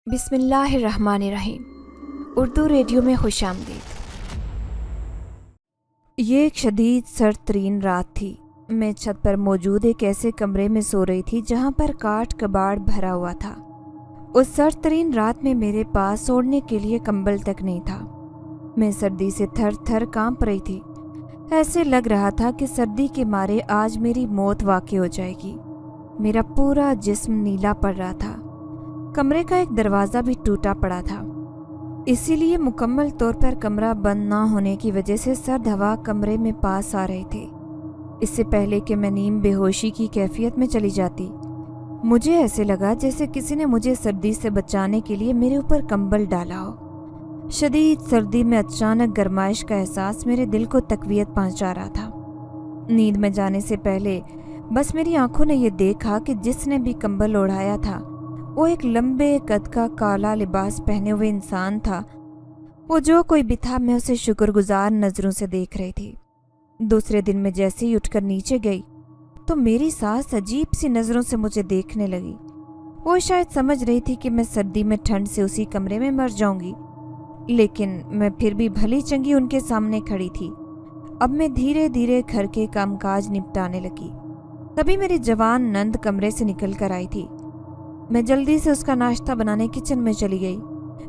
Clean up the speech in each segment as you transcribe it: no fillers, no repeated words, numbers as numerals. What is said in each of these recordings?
بسم اللہ الرحمن الرحیم۔ اردو ریڈیو میں خوش آمدید۔ یہ ایک شدید سرد ترین رات تھی۔ میں چھت پر موجود ایک ایسے کمرے میں سو رہی تھی جہاں پر کاٹ کباڑ بھرا ہوا تھا۔ اس سرد ترین رات میں میرے پاس اوڑھنے کے لیے کمبل تک نہیں تھا۔ میں سردی سے تھر تھر کانپ رہی تھی۔ ایسے لگ رہا تھا کہ سردی کے مارے آج میری موت واقع ہو جائے گی۔ میرا پورا جسم نیلا پڑ رہا تھا۔ کمرے کا ایک دروازہ بھی ٹوٹا پڑا تھا، اسی لیے مکمل طور پر کمرہ بند نہ ہونے کی وجہ سے سرد ہوا کمرے میں پاس آ رہے تھے۔ اس سے پہلے کہ میں نیم بے ہوشی کی کیفیت میں چلی جاتی، مجھے ایسے لگا جیسے کسی نے مجھے سردی سے بچانے کے لیے میرے اوپر کمبل ڈالا ہو۔ شدید سردی میں اچانک گرمائش کا احساس میرے دل کو تقویت پہنچا رہا تھا۔ نیند میں جانے سے پہلے بس میری آنکھوں نے یہ دیکھا کہ جس نے بھی کمبل اوڑھایا تھا وہ ایک لمبے قد کا کالا لباس پہنے ہوئے انسان تھا۔ وہ جو کوئی بھی تھا، میں اسے شکر گزار نظروں سے دیکھ رہی تھی۔ دوسرے دن میں جیسے ہی اٹھ کر نیچے گئی تو میری ساس عجیب سی نظروں سے مجھے دیکھنے لگی۔ وہ شاید سمجھ رہی تھی کہ میں سردی میں ٹھنڈ سے اسی کمرے میں مر جاؤں گی، لیکن میں پھر بھی بھلی چنگی ان کے سامنے کھڑی تھی۔ اب میں دھیرے دھیرے گھر کے کام کاج نپٹانے لگی۔ تبھی میری جوان نند کمرے سے نکل کر آئی تھی۔ میں جلدی سے اس کا ناشتہ بنانے کچن میں چلی گئی۔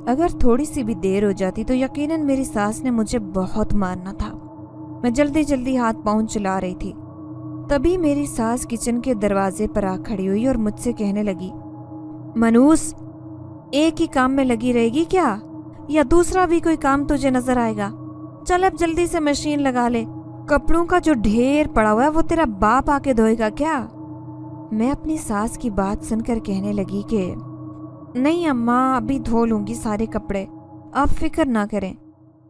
اگر تھوڑی سی بھی دیر ہو جاتی تو یقیناً میری ساس نے مجھے بہت مارنا تھا۔ میں جلدی جلدی ہاتھ پاؤں چلا رہی تھی۔ تبھی میری ساس کچن کے دروازے پر آ کھڑی ہوئی اور مجھ سے کہنے لگی، منوس، ایک ہی کام میں لگی رہے گی کیا؟ یا دوسرا بھی کوئی کام تجھے نظر آئے گا؟ چل اب جلدی سے مشین لگا لے۔ کپڑوں کا جو ڈھیر پڑا ہوا ہے وہ تیرا باپ آ کے دھوئے گا کیا؟ میں اپنی ساس کی بات سن کر کہنے لگی کہ نہیں اماں، ابھی دھو لوں گی سارے کپڑے، آپ فکر نہ کریں۔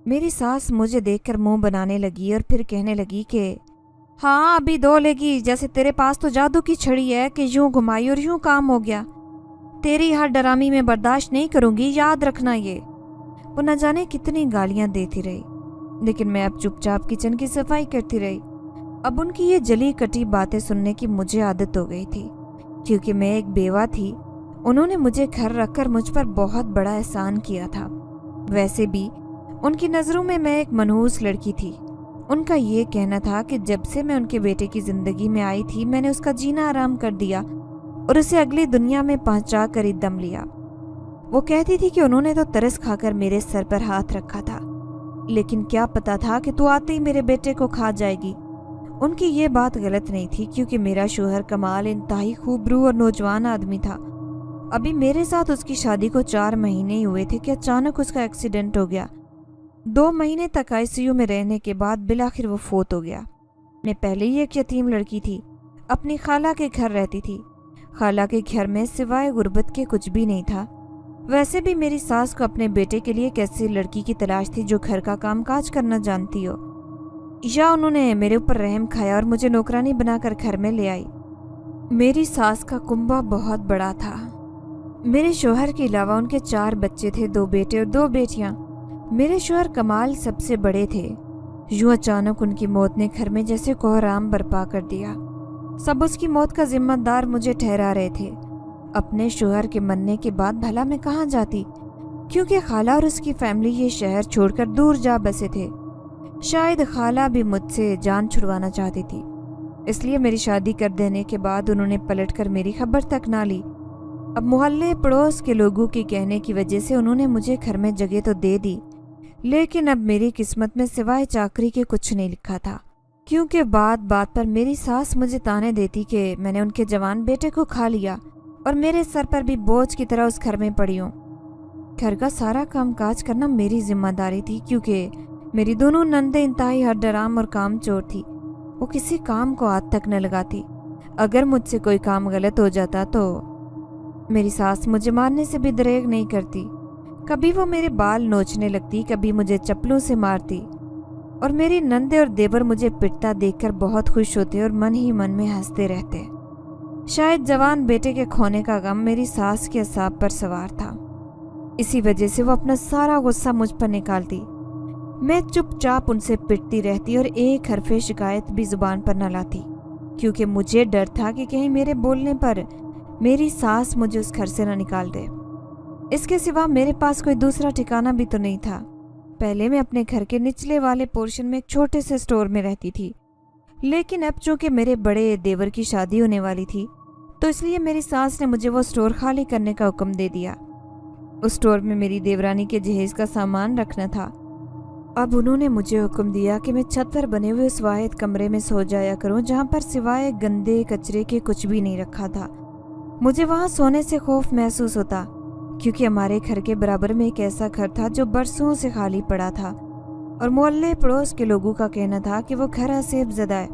میری ساس مجھے دیکھ کر منہ بنانے لگی اور پھر کہنے لگی کہ ہاں ابھی دھو لے گی، جیسے تیرے پاس تو جادو کی چھڑی ہے کہ یوں گھمائی اور یوں کام ہو گیا۔ تیری ہر ڈرامی میں برداشت نہیں کروں گی، یاد رکھنا یہ۔ وہ نہ جانے کتنی گالیاں دیتی رہی، لیکن میں اب چپ چاپ کچن کی صفائی کرتی رہی۔ اب ان کی یہ جلی کٹی باتیں سننے کی مجھے عادت ہو گئی تھی، کیونکہ میں ایک بیوہ تھی۔ انہوں نے مجھے گھر رکھ کر مجھ پر بہت بڑا احسان کیا تھا۔ ویسے بھی ان کی نظروں میں میں ایک منحوس لڑکی تھی۔ ان کا یہ کہنا تھا کہ جب سے میں ان کے بیٹے کی زندگی میں آئی تھی، میں نے اس کا جینا آرام کر دیا اور اسے اگلی دنیا میں پہنچا کر ہی دم لیا۔ وہ کہتی تھی کہ انہوں نے تو ترس کھا کر میرے سر پر ہاتھ رکھا تھا، لیکن کیا پتا تھا کہ تو آتے ہی میرے بیٹے کو کھا جائے گی۔ ان کی یہ بات غلط نہیں تھی، کیونکہ میرا شوہر کمال انتہائی خوبرو اور نوجوان آدمی تھا۔ ابھی میرے ساتھ اس کی شادی کو 4 مہینے ہی ہوئے تھے کہ اچانک اس کا ایکسیڈنٹ ہو گیا۔ 2 مہینے تک ICU میں رہنے کے بعد بالآخر وہ فوت ہو گیا۔ میں پہلے ہی ایک یتیم لڑکی تھی، اپنی خالہ کے گھر رہتی تھی۔ خالہ کے گھر میں سوائے غربت کے کچھ بھی نہیں تھا۔ ویسے بھی میری ساس کو اپنے بیٹے کے لیے ایک ایسی لڑکی کی تلاش تھی جو گھر کا کام کاج کرنا جانتی ہو، یا انہوں نے میرے اوپر رحم کھایا اور مجھے نوکرانی بنا کر گھر میں لے آئی۔ میری ساس کا کنبہ بہت بڑا تھا۔ میرے شوہر کے علاوہ ان کے 4 بچے تھے، 2 بیٹے اور 2 بیٹیاں۔ میرے شوہر کمال سب سے بڑے تھے۔ یوں اچانک ان کی موت نے گھر میں جیسے کوہرام برپا کر دیا۔ سب اس کی موت کا ذمہ دار مجھے ٹھہرا رہے تھے۔ اپنے شوہر کے مرنے کے بعد بھلا میں کہاں جاتی، کیونکہ خالہ اور اس کی فیملی یہ شہر چھوڑ کر دور جا بسے تھے۔ شاید خالہ بھی مجھ سے جان چھڑوانا چاہتی تھی، اس لیے میری شادی کر دینے کے بعد انہوں نے پلٹ کر میری خبر تک نہ لی۔ اب محلے پڑوس کے لوگوں کے کہنے کی وجہ سے انہوں نے مجھے گھر میں جگہ تو دے دی، لیکن اب میری قسمت میں سوائے چاکری کے کچھ نہیں لکھا تھا، کیونکہ بات بات پر میری ساس مجھے تانے دیتی کہ میں نے ان کے جوان بیٹے کو کھا لیا اور میرے سر پر بھی بوجھ کی طرح اس گھر میں پڑی ہوں۔ گھر کا سارا کام کاج کرنا میری ذمہ داری تھی، کیونکہ میری دونوں نندیں انتہائی ہر ڈرام اور کام چور تھی۔ وہ کسی کام کو ہاتھ تک نہ لگاتی۔ اگر مجھ سے کوئی کام غلط ہو جاتا تو میری ساس مجھے مارنے سے بھی دریغ نہیں کرتی۔ کبھی وہ میرے بال نوچنے لگتی، کبھی مجھے چپلوں سے مارتی، اور میری نندے اور دیور مجھے پٹتا دیکھ کر بہت خوش ہوتے اور من ہی من میں ہنستے رہتے۔ شاید جوان بیٹے کے کھونے کا غم میری ساس کے اعصاب پر سوار تھا، اسی وجہ سے وہ اپنا سارا غصہ مجھ پر نکالتی۔ میں چپ چاپ ان سے پٹتی رہتی اور ایک حرف شکایت بھی زبان پر نہ لاتی، کیونکہ مجھے ڈر تھا کہ کہیں میرے بولنے پر میری ساس مجھے اس گھر سے نہ نکال دے۔ इसके सिवा मेरे पास कोई दूसरा ठिकाना भी तो नहीं था। पहले मैं अपने घर के निचले वाले पोर्शन में एक छोटे से स्टोर में रहती थी, लेकिन अब चूंकि मेरे बड़े देवर की शादी होने वाली थी तो इसलिए मेरी सास ने मुझे वो स्टोर खाली करने का हुक्म दे दिया। उस स्टोर में मेरी देवरानी के जहेज का सामान रखना था। अब उन्होंने मुझे हुक्म दिया कि मैं छत पर बने हुए उस वाहिद कमरे में सो जाया करूं जहां पर सिवाय गंदे कचरे के कुछ भी नहीं रखा था। मुझे वहां सोने से खौफ महसूस होता, क्योंकि हमारे घर के बराबर में एक ऐसा घर था जो बरसों से खाली पड़ा था और मोहल्ले पड़ोस के लोगों का कहना था कि वो घर असेब ज़दा है।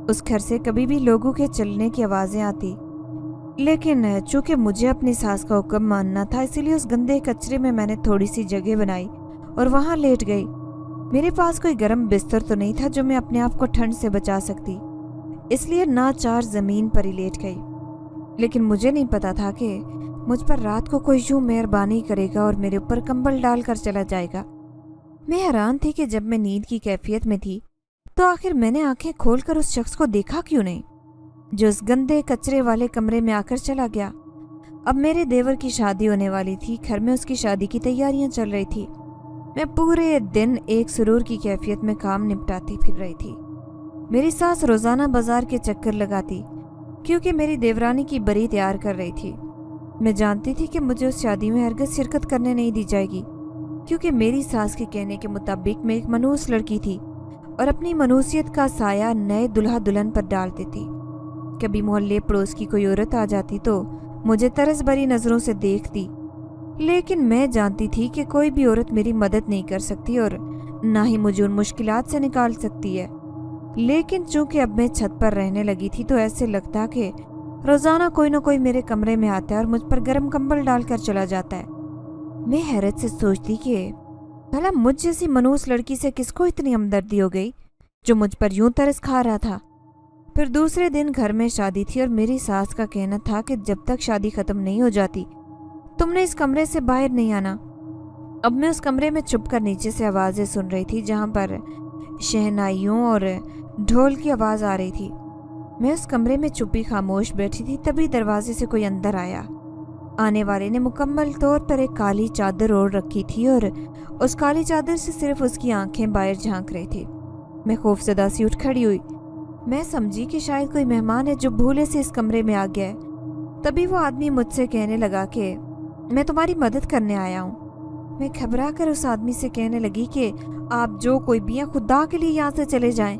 उस घर से कभी भी लोगों के चलने की आवाज़ें आती, लेकिन चूंकि मुझे अपनी सास का हुक्म मानना था, इसीलिए उस गंदे कचरे में मैंने थोड़ी सी जगह बनाई और वहां लेट गई। मेरे पास कोई गर्म बिस्तर तो नहीं था जो मैं अपने आप को ठंड से बचा सकती, इसलिए नाचार ज़मीन पर ही लेट गई। लेकिन मुझे नहीं पता था कि मुझ पर रात को कोई यूं मेहरबानी करेगा और मेरे ऊपर कंबल डालकर चला जाएगा। मैं हैरान थी कि जब मैं नींद की कैफियत में थी तो आखिर मैंने आंखें खोलकर उस शख्स को देखा क्यों नहीं, जो उस गंदे कचरे वाले कमरे में आकर चला गया। अब मेरे देवर की शादी होने वाली थी, घर में उसकी शादी की तैयारियां चल रही थी। मैं पूरे दिन एक सुरूर की कैफियत में काम निपटाती फिर रही थी। मेरी सास रोजाना बाजार के चक्कर लगाती, क्योंकि मेरी देवरानी की बरी तैयार कर रही थी। मैं जानती थी कि मुझे उस शादी में हरगिज़ शिरकत करने नहीं दी जाएगी, क्योंकि मेरी सास के कहने के मुताबिक मैं एक मनूस लड़की थी और अपनी मनूसियत का साया नए दुल्हा दुल्हन पर डाल देती। कभी मोहल्ले पड़ोस की कोई औरत आ जाती तो मुझे तरस भरी नज़रों से देखती, लेकिन मैं जानती थी कि कोई भी औरत मेरी मदद नहीं कर सकती और ना ही मुझे उन मुश्किलात से निकाल सकती है। लेकिन चूंकि अब मैं छत पर रहने लगी थी तो ऐसे लगता कि रोज़ाना कोई ना कोई मेरे कमरे में आता है और मुझ पर गर्म कंबल डालकर चला जाता है। मैं हैरत से सोचती कि भला मुझ जैसी मनूस लड़की से किसको इतनी हमदर्दी हो गई जो मुझ पर यूं तरस खा रहा था। फिर दूसरे दिन घर में शादी थी और मेरी सास का कहना था कि जब तक शादी खत्म नहीं हो जाती तुमने इस कमरे से बाहर नहीं आना। अब मैं उस कमरे में छुपकर नीचे से आवाज़ें सुन रही थी, जहाँ पर शहनाइयों और ढोल की आवाज़ आ रही थी। मैं उस कमरे में चुप्पी खामोश बैठी थी, तभी दरवाजे से कोई अंदर आया। आने वाले ने मुकम्मल तौर पर एक काली चादर ओढ़ रखी थी और उस काली चादर से सिर्फ उसकी आंखें बाहर झांक रही थी। मैं खौफजदा सी उठ खड़ी हुई। मैं समझी कि शायद कोई मेहमान है जो भूले से इस कमरे में आ गया है। तभी वो आदमी मुझसे कहने लगा कि मैं तुम्हारी मदद करने आया हूँ। मैं घबरा कर उस आदमी से कहने लगी कि आप जो कोई भी हैं खुदा के लिए यहाँ से चले जाएं।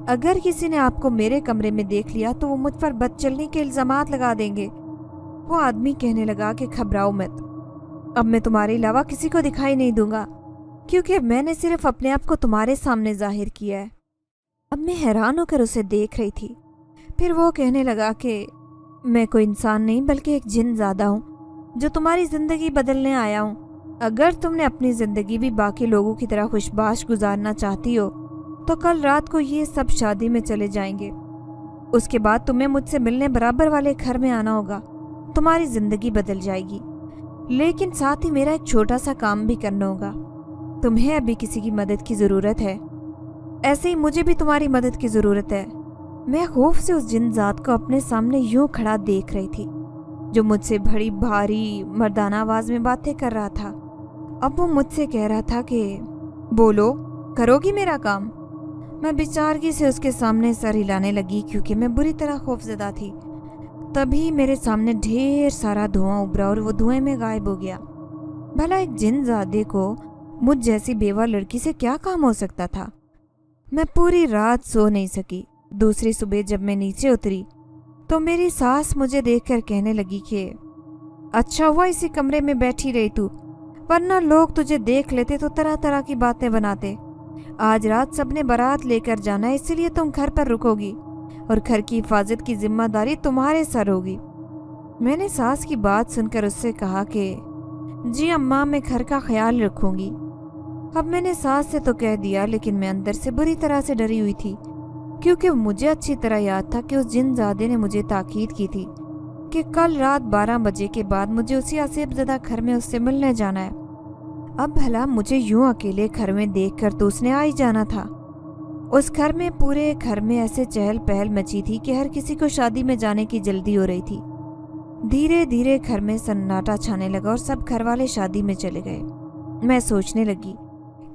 अगर किसी ने आपको मेरे कमरे में देख लिया तो वो मुझ पर बदचलनी के इल्जामात लगा देंगे। वो आदमी कहने लगा कि घबराओ मत, अब मैं तुम्हारे अलावा किसी को दिखाई नहीं दूंगा, क्योंकि मैंने सिर्फ अपने आप को तुम्हारे सामने जाहिर किया है। अब मैं हैरान होकर उसे देख रही थी। फिर वो कहने लगा कि मैं कोई इंसान नहीं बल्कि एक जिन ज़ादा हूँ जो तुम्हारी ज़िंदगी बदलने आया हूँ। अगर तुमने अपनी ज़िंदगी भी बाकी लोगों की तरह खुशबाश गुजारना चाहती हो तो कल रात को ये सब शादी में चले जाएंगे। उसके बाद तुम्हें मुझसे मिलने बराबर वाले घर में आना होगा, तुम्हारी ज़िंदगी बदल जाएगी। लेकिन साथ ही मेरा एक छोटा सा काम भी करना होगा। तुम्हें अभी किसी की मदद की ज़रूरत है, ऐसे ही मुझे भी तुम्हारी मदद की ज़रूरत है। मैं खौफ से उस जिन जात को अपने सामने यूं खड़ा देख रही थी, जो मुझसे बड़ी भारी मर्दाना आवाज़ में बातें कर रहा था। अब वो मुझसे कह रहा था कि बोलो, करोगी मेरा काम। मैं बेचारगी से उसके सामने सर हिलाने लगी, क्योंकि मैं बुरी तरह खौफजदा थी। तभी मेरे सामने ढेर सारा धुआं उभरा और वो धुएं में गायब हो गया। भला एक जिनजादे को मुझ जैसी बेवा लड़की से क्या काम हो सकता था। मैं पूरी रात सो नहीं सकी। दूसरी सुबह जब मैं नीचे उतरी तो मेरी सास मुझे देखकर कहने लगी कि अच्छा हुआ इसी कमरे में बैठी रही तू, वरना लोग तुझे देख लेते तो तरह तरह की बातें बनाते। आज रात सबने बारात लेकर जाना है, इसलिए तुम घर पर रुकोगी और घर की हिफाजत की जिम्मेदारी तुम्हारे सर होगी। मैंने सास की बात सुनकर उससे कहा कि जी अम्मा, मैं घर का ख्याल रखूंगी। अब मैंने सास से तो कह दिया, लेकिन मैं अंदर से बुरी तरह से डरी हुई थी, क्योंकि मुझे अच्छी तरह याद था कि उस जिनजादे ने मुझे ताकीद की थी कि कल रात 12 बजे के बाद मुझे उसी आसिफज़दा घर में उससे मिलने जाना है। अब भला मुझे यूं अकेले घर में देखकर तो उसने आ ही जाना था। उस घर में, पूरे घर में ऐसे चहल पहल मची थी कि हर किसी को शादी में जाने की जल्दी हो रही थी। धीरे धीरे घर में सन्नाटा छाने लगा और सब घर वाले शादी में चले गए। मैं सोचने लगी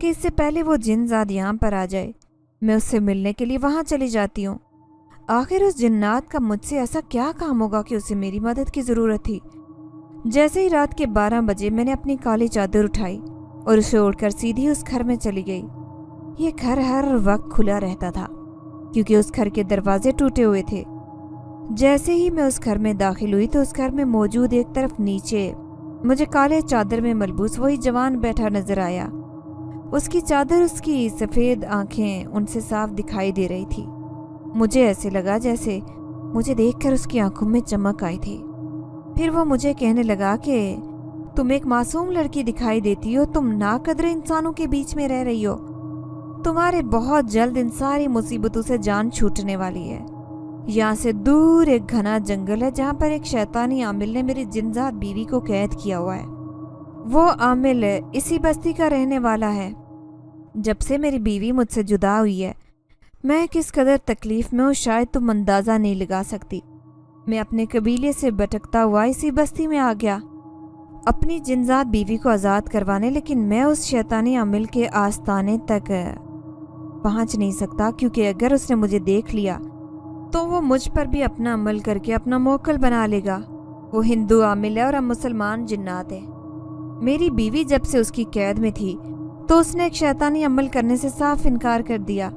कि इससे पहले वो जिन्नात यहाँ पर आ जाए, मैं उससे मिलने के लिए वहाँ चली जाती हूँ। आखिर उस जिन्नात का मुझसे ऐसा क्या काम होगा कि उसे मेरी मदद की ज़रूरत थी। जैसे ही रात के 12 बजे मैंने अपनी काली चादर उठाई और उसे ओढ़कर सीधी उस घर में चली गई। ये घर हर वक्त खुला रहता था क्योंकि उस घर के दरवाजे टूटे हुए थे। जैसे ही मैं उस घर में दाखिल हुई तो उस घर में मौजूद एक तरफ नीचे मुझे काले चादर में मलबूस वही जवान बैठा नजर आया। उसकी चादर, उसकी सफ़ेद आंखें उनसे साफ दिखाई दे रही थी। मुझे ऐसे लगा जैसे मुझे देखकर उसकी आंखों में चमक आई थी। फिर वो मुझे कहने लगा कि तुम एक मासूम लड़की दिखाई देती हो, तुम नाकदरे इंसानों के बीच में रह रही हो, तुम्हारे बहुत जल्द इन सारी मुसीबतों से जान छूटने वाली है। यहाँ से दूर एक घना जंगल है जहाँ पर एक शैतानी आमिल ने मेरी जिन्नात बीवी को कैद किया हुआ है। वो आमिल इसी बस्ती का रहने वाला है। जब से मेरी बीवी मुझसे जुदा हुई है मैं किस कदर तकलीफ में हूँ शायद तुम अंदाज़ा नहीं लगा सकती। मैं अपने कबीले से भटकता हुआ इसी बस्ती में आ गया अपनी जिन्नात बीवी को आज़ाद करवाने, लेकिन मैं उस शैतानी आमिल के आस्ताने तक पहुँच नहीं सकता क्योंकि अगर उसने मुझे देख लिया तो वो मुझ पर भी अपना अमल करके अपना मोक्कल बना लेगा। वो हिंदू आमिल है और हम मुसलमान जिन्नात है। मेरी बीवी जब से उसकी कैद में थी तो उसने एक शैतानी अमल करने से साफ इनकार कर दिया,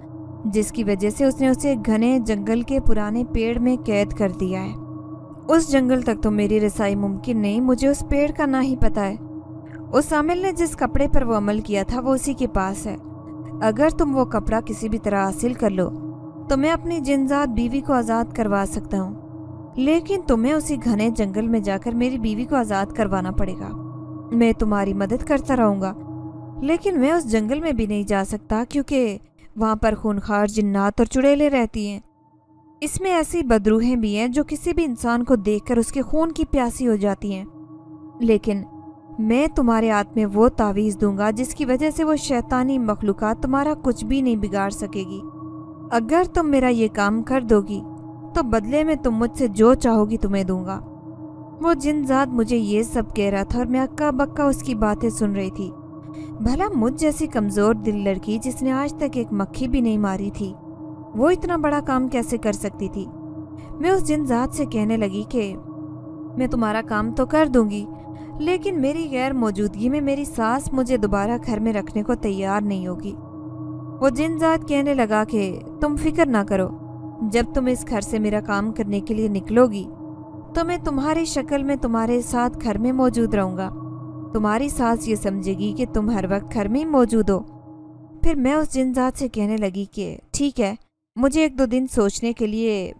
जिसकी वजह से उसने उसे घने जंगल के पुराने पेड़ में कैद कर दिया है। उस जंगल तक तो मेरी रसाई मुमकिन नहीं, मुझे उस पेड़ का ना ही पता है। उस आमिल ने जिस कपड़े पर वो अमल किया था वो उसी के पास है। अगर तुम वो कपड़ा किसी भी तरह हासिल कर लो तो मैं अपनी जिन्नात बीवी को आज़ाद करवा सकता हूँ, लेकिन तुम्हें उसी घने जंगल में जाकर मेरी बीवी को आज़ाद करवाना पड़ेगा। मैं तुम्हारी मदद करता रहूँगा, लेकिन मैं उस जंगल में भी नहीं जा सकता क्योंकि वहाँ पर खूनखार जिन्नात और चुड़ैलें रहती हैं। इसमें ऐसी बदरूहें भी हैं जो किसी भी इंसान को देखकर उसके खून की प्यासी हो जाती हैं। लेकिन मैं तुम्हारे हाथ में वो तावीज़ दूंगा जिसकी वजह से वो शैतानी मखलूक़ात तुम्हारा कुछ भी नहीं बिगाड़ सकेगी। अगर तुम मेरा ये काम कर दोगी तो बदले में तुम मुझसे जो चाहोगी तुम्हें दूंगा। वो जिन्नात मुझे ये सब कह रहा था और मैं अक्का बक्का उसकी बातें सुन रही थी। भला मुझ जैसी कमज़ोर दिल लड़की जिसने आज तक एक मक्खी भी नहीं मारी थी वो इतना बड़ा काम कैसे कर सकती थी। मैं उस जिन्नात से कहने लगी कि मैं तुम्हारा काम तो कर दूंगी, लेकिन मेरी गैर मौजूदगी में मेरी सास मुझे दोबारा घर में रखने को तैयार नहीं होगी। वो जिन्नात कहने लगा कि तुम फिक्र ना करो, जब तुम इस घर से मेरा काम करने के लिए निकलोगी तो मैं तुम्हारी शक्ल में तुम्हारे साथ घर में मौजूद रहूँगा। तुम्हारी सास ये समझेगी कि तुम हर वक्त घर में ही मौजूद हो। फिर मैं उस जिन्नात से कहने लगी कि ठीक है, मुझे 1-2 दिन सोचने के लिए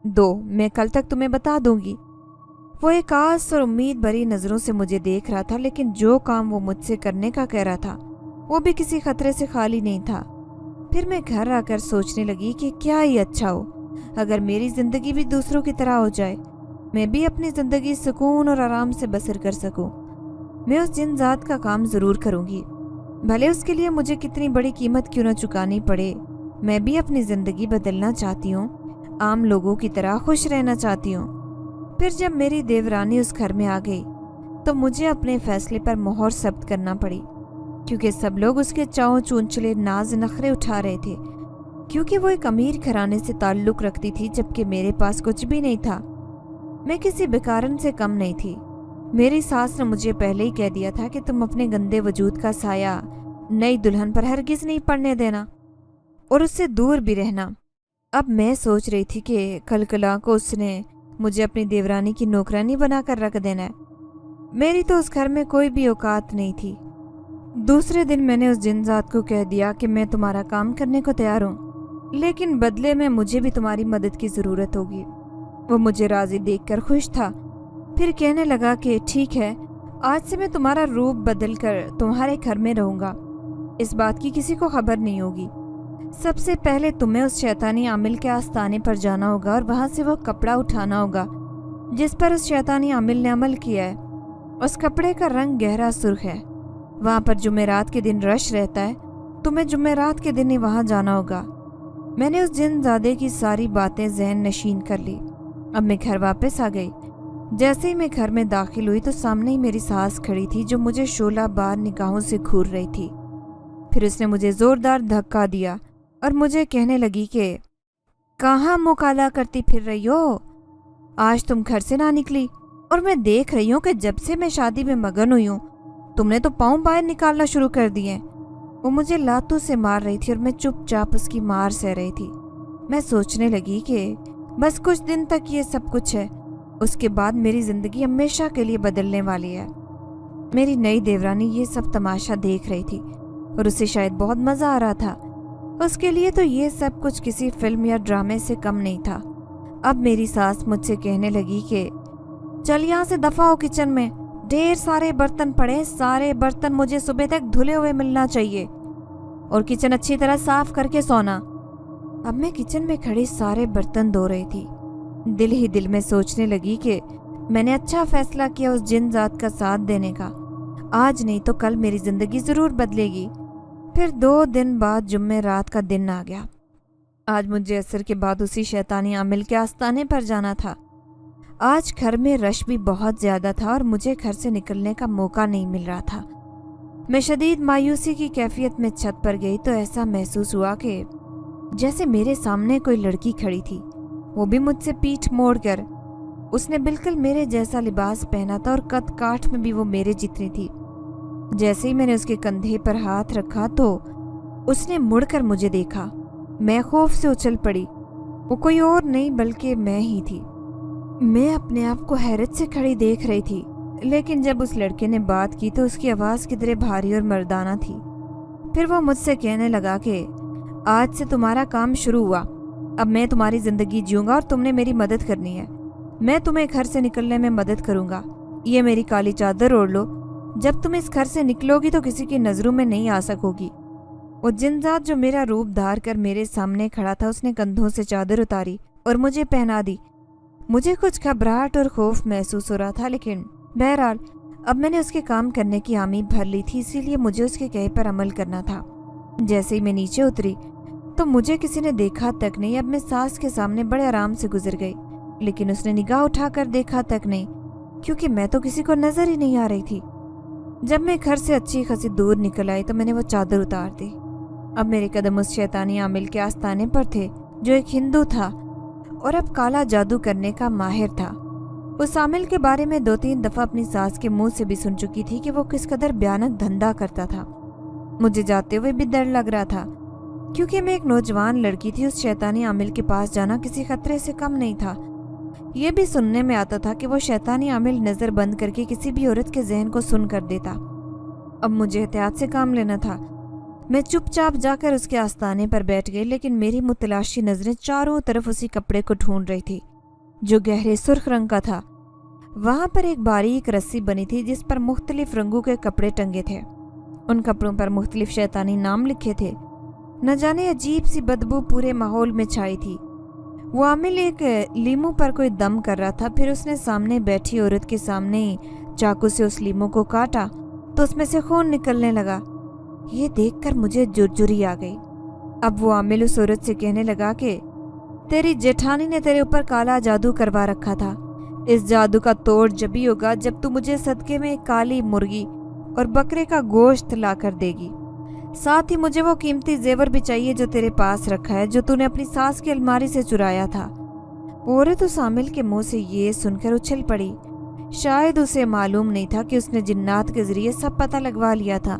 दो, मैं कल तक तुम्हें बता दूंगी। वो एक आस और उम्मीद भरी नज़रों से मुझे देख रहा था, लेकिन जो काम वो मुझसे करने का कह रहा था वो भी किसी खतरे से खाली नहीं था। फिर मैं घर आकर सोचने लगी कि क्या ही अच्छा हो अगर मेरी ज़िंदगी भी दूसरों की तरह हो जाए, मैं भी अपनी ज़िंदगी सुकून और आराम से बसर कर सकूं। मैं उस जिन्नात का काम ज़रूर करूंगी, भले उसके लिए मुझे कितनी बड़ी कीमत क्यों न चुकानी पड़े। मैं भी अपनी ज़िंदगी बदलना चाहती हूँ, आम लोगों की तरह खुश रहना चाहती हूँ। फिर जब मेरी देवरानी उस घर में आ गई तो मुझे अपने फैसले पर मोहर जब्त करना पड़ी, क्योंकि सब लोग उसके चाव चूंचले नाज नखरे उठा रहे थे, क्योंकि वो एक अमीर घराने से ताल्लुक़ रखती थी जबकि मेरे पास कुछ भी नहीं था। मैं किसी बेकारन से कम नहीं थी। मेरी सास ने मुझे पहले ही कह दिया था कि तुम अपने गंदे वजूद का साया नई दुल्हन पर हरगिज़ नहीं पड़ने देना और उससे दूर भी रहना। अब मैं सोच रही थी कि कल को उसने मुझे अपनी देवरानी की नौकरानी बनाकर रख देना है। मेरी तो उस घर में कोई भी औकात नहीं थी। दूसरे दिन मैंने उस जिन्नात को कह दिया कि मैं तुम्हारा काम करने को तैयार हूँ, लेकिन बदले में मुझे भी तुम्हारी मदद की ज़रूरत होगी। वो मुझे राज़ी देखकर खुश था। फिर कहने लगा कि ठीक है, आज से मैं तुम्हारा रूप बदल कर तुम्हारे घर में रहूँगा। इस बात की किसी को खबर नहीं होगी। सबसे पहले तुम्हें उस शैतानी आमिल के आस्ताने पर जाना होगा और वहाँ से वो कपड़ा उठाना होगा जिस पर उस शैतानी आमिल ने अमल किया है। उस कपड़े का रंग गहरा सुर्ख है। वहाँ पर जुमेरात के दिन रश रहता है, तुम्हें जुमेरात के दिन ही वहाँ जाना होगा। मैंने उस जिन्नाज़ादे की सारी बातें ज़हन नशीन कर ली। अब मैं घर वापस आ गई। जैसे ही मैं घर में दाखिल हुई तो सामने ही मेरी सास खड़ी थी, जो मुझे शोला बार निगाहों से घूर रही थी। फिर उसने मुझे जोरदार धक्का दिया और मुझे कहने लगी कि कहाँ मुँह काला करती फिर रही हो, आज तुम घर से ना निकली और मैं देख रही हूँ कि जब से मैं शादी में मगन हुई हूँ तुमने तो पाँव बाहर निकालना शुरू कर दिए। वो मुझे लातों से मार रही थी और मैं चुपचाप उसकी मार सह रही थी। मैं सोचने लगी कि बस कुछ दिन तक ये सब कुछ है, उसके बाद मेरी जिंदगी हमेशा के लिए बदलने वाली है। मेरी नई देवरानी ये सब तमाशा देख रही थी और उसे शायद बहुत मजा आ रहा था। उसके लिए तो ये सब कुछ किसी फिल्म या ड्रामे से कम नहीं था। अब मेरी सास मुझसे कहने लगी कि चल यहाँ से दफा हो, किचन में ढेर सारे बर्तन पड़े, सारे बर्तन मुझे सुबह तक धुले हुए मिलना चाहिए और किचन अच्छी तरह साफ करके सोना। अब मैं किचन में खड़ी सारे बर्तन धो रही थी। दिल ही दिल में सोचने लगी कि मैंने अच्छा फैसला किया उस जिन जात का साथ देने का। आज नहीं तो कल मेरी जिंदगी जरूर बदलेगी। फिर 2 दिन बाद जुम्मे रात का दिन आ गया। आज मुझे असर के बाद उसी शैतानी आमिल के आस्ताने पर जाना था। आज घर में रश भी बहुत ज्यादा था और मुझे घर से निकलने का मौका नहीं मिल रहा था। मैं शदीद मायूसी की कैफियत में छत पर गई तो ऐसा महसूस हुआ कि जैसे मेरे सामने कोई लड़की खड़ी थी, वो भी मुझसे पीठ मोड़कर। उसने बिल्कुल मेरे जैसा लिबास पहना था और कद काठ में भी वो मेरे जितनी थी। जैसे ही मैंने उसके कंधे पर हाथ रखा तो उसने मुड़कर मुझे देखा। मैं खौफ से उछल पड़ी। वो कोई और नहीं बल्कि मैं ही थी। मैं अपने आप को हैरत से खड़ी देख रही थी, लेकिन जब उस लड़के ने बात की तो उसकी आवाज़ कितने भारी और मर्दाना थी। फिर वो मुझसे कहने लगा कि आज से तुम्हारा काम शुरू हुआ। अब मैं तुम्हारी ज़िंदगी जीऊँगा और तुमने मेरी मदद करनी है। मैं तुम्हें घर से निकलने में मदद करूँगा। ये मेरी काली चादर ओढ़ लो। जब तुम इस घर से निकलोगी तो किसी की नज़रों में नहीं आ सकोगी। वो जिनजात जो मेरा रूप धार कर मेरे सामने खड़ा था, उसने कंधों से चादर उतारी और मुझे पहना दी। मुझे कुछ घबराहट और खौफ महसूस हो रहा था, लेकिन बहरहाल अब मैंने उसके काम करने की हामी भर ली थी, इसीलिए मुझे उसके कहे पर अमल करना था। जैसे ही मैं नीचे उतरी तो मुझे किसी ने देखा तक नहीं। अब मैं सास के सामने बड़े आराम से गुजर गई, लेकिन उसने निगाह उठाकर देखा तक नहीं, क्योंकि मैं तो किसी को नजर ही नहीं आ रही थी। जब मैं घर से अच्छी खासी दूर निकल आई तो मैंने वो चादर उतार दी। अब मेरे कदम उस शैतानी आमिल के आस्ताने पर थे, जो एक हिंदू था और अब काला जादू करने का माहिर था। उस आमिल के बारे में 2-3 दफा अपनी सास के मुंह से भी सुन चुकी थी कि वो किस कदर भयानक धंधा करता था। मुझे जाते हुए भी डर लग रहा था, क्योंकि मैं एक नौजवान लड़की थी। उस शैतानी आमिल के पास जाना किसी खतरे से कम नहीं था। ये भी सुनने में आता था कि वो शैतानी आमिल नजर बंद करके किसी भी औरत के जहन को सुन कर देता। अब मुझे एहतियात से काम लेना था। मैं चुपचाप जाकर उसके आस्ताने पर बैठ गई, लेकिन मेरी मुतलाशी नजरें चारों तरफ उसी कपड़े को ढूंढ रही थी, जो गहरे सुर्ख रंग का था। वहां पर एक बारीक रस्सी बनी थी जिस पर मुख्तलिफ रंगों के कपड़े टंगे थे। उन कपड़ों पर मुख्तलिफ शैतानी नाम लिखे थे। न जाने अजीब सी बदबू पूरे माहौल में छाई थी। वो आमिल एक लीमू पर कोई दम कर रहा था। फिर उसने सामने बैठी औरत के सामने ही चाकू से उस लीमू को काटा तो उसमें से खून निकलने लगा। ये देखकर मुझे जुर्जुरी आ गई। अब वो आमिल उस औरत से कहने लगा कि तेरी जेठानी ने तेरे ऊपर काला जादू करवा रखा था। इस जादू का तोड़ जब ही होगा जब तू मुझे सदके में एक काली मुर्गी और बकरे का गोश्त ला कर देगी। साथ ही मुझे वो कीमती जेवर भी चाहिए जो तेरे पास रखा है, जो तूने अपनी सास की अलमारी से चुराया था। औरत उस आमिल के मुंह से ये सुनकर उछल पड़ी। शायद उसे मालूम नहीं था कि उसने जिन्नात के जरिए सब पता लगवा लिया था।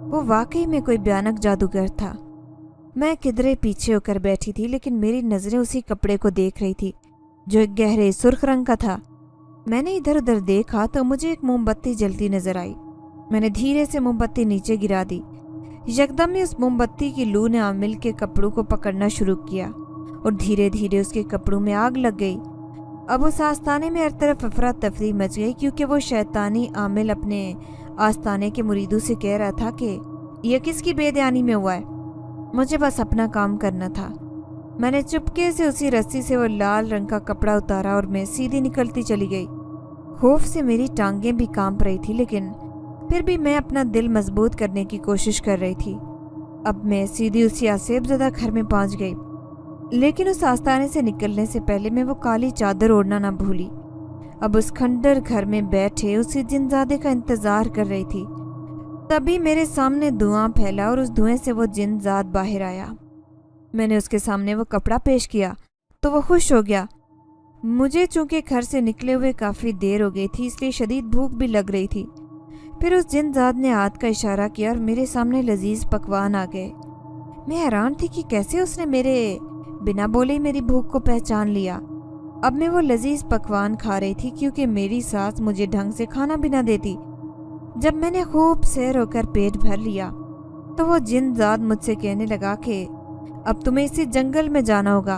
वो वाकई में कोई भयानक जादूगर था। मैं किधरे पीछे होकर बैठी थी, लेकिन मेरी नजरें उसी कपड़े को देख रही थी जो एक गहरे सुर्ख रंग का था। मैंने इधर उधर देखा तो मुझे एक मोमबत्ती जलती नजर आई। मैंने धीरे से मोमबत्ती नीचे गिरा दी। यकदम ही उस मोमबत्ती की लू ने आमिल के कपड़ों को पकड़ना शुरू किया और धीरे धीरे उसके कपड़ों में आग लग गई। अब उस आस्ताने में हर तरफ अफरा तफरी मच गई, क्योंकि वो शैतानी आमिल अपने आस्ताने के मुरीदों से कह रहा था कि यह किसकी बेदयानी में हुआ है। मुझे बस अपना काम करना था। मैंने चुपके से उसी रस्सी से वो लाल रंग का कपड़ा उतारा और मैं सीधी निकलती चली गई। खौफ से मेरी टांगें भी कांप रही थी, लेकिन फिर भी मैं अपना दिल मजबूत करने की कोशिश कर रही थी। अब मैं सीधी उसी आसेबज़दा घर में पहुंच गई, लेकिन उस आस्ताने से निकलने से पहले मैं वो काली चादर ओढ़ना ना भूली। अब उस खंडर घर में बैठे उसी जिनजादे का इंतजार कर रही थी। तभी मेरे सामने धुआं फैला और उस धुएं से वो जिनजाद बाहर आया। मैंने उसके सामने वो कपड़ा पेश किया तो वो खुश हो गया। मुझे चूंकि घर से निकले हुए काफ़ी देर हो गई थी, इसलिए शदीद भूख भी लग रही थी। फिर उस जिनजाद ने हाथ का इशारा किया और मेरे सामने लजीज पकवान आ गए। मैं हैरान थी कि कैसे उसने मेरे बिना बोले ही मेरी भूख को पहचान लिया। अब मैं वो लजीज पकवान खा रही थी क्योंकि मेरी सास मुझे ढंग से खाना भी ना देती। जब मैंने खूब सैर होकर पेट भर लिया तो वो जिनजाद मुझसे कहने लगा कि अब तुम्हें इसी जंगल में जाना होगा।